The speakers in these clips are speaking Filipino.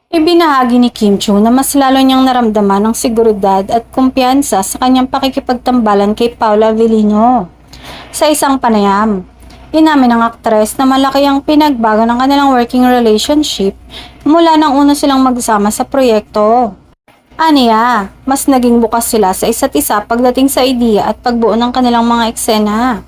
Ibinahagi ni Kim Chu na mas lalo niyang naramdaman ang seguridad at kumpiyansa sa kanyang pakikipagtambalan kay Paula Avellino. Sa isang panayam, inamin ng aktres na malaki ang pinagbago ng kanilang working relationship mula nang una silang magsama sa proyekto. Aniya, mas naging bukas sila sa isa't isa pagdating sa ideya at pagbuo ng kanilang mga eksena.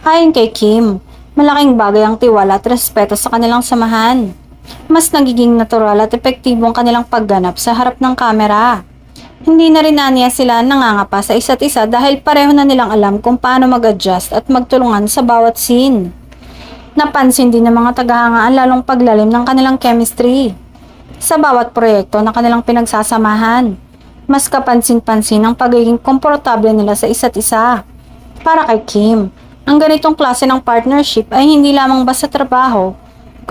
Ayon kay Kim, malaking bagay ang tiwala at respeto sa kanilang samahan. Mas nagiging natural at epektibong kanilang pagganap sa harap ng kamera. Hindi na rin aniya sila nangangapa sa isa't isa dahil pareho na nilang alam kung paano mag-adjust at magtulungan sa bawat scene. Napansin din ng mga tagahangaan lalong paglalim ng kanilang chemistry. Sa bawat proyekto na kanilang pinagsasamahan, mas kapansin-pansin ang pagiging komportable nila sa isa't isa. Para kay Kim, ang ganitong klase ng partnership ay hindi lamang basta trabaho,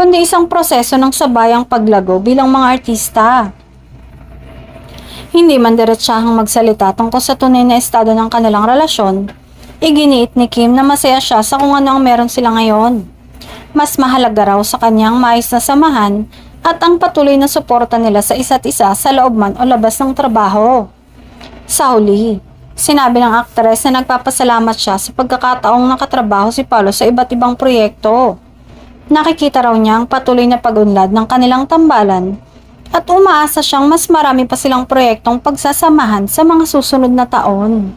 kundi isang proseso ng sabayang paglago bilang mga artista. Hindi man diretsahang magsalita tungkol sa tunay na estado ng kanilang relasyon, iginiit ni Kim na masaya siya sa kung ano ang meron sila ngayon. Mas mahalaga raw sa kanyang maayos na samahan at ang patuloy na suporta nila sa isa't isa sa loob man o labas ng trabaho. Sa huli, sinabi ng aktres na nagpapasalamat siya sa pagkakataong nakatrabaho si Paolo sa iba't ibang proyekto. Nakikita raw niya ang patuloy na pag-unlad ng kanilang tambalan at umaasa siyang mas marami pa silang proyektong pagsasamahan sa mga susunod na taon.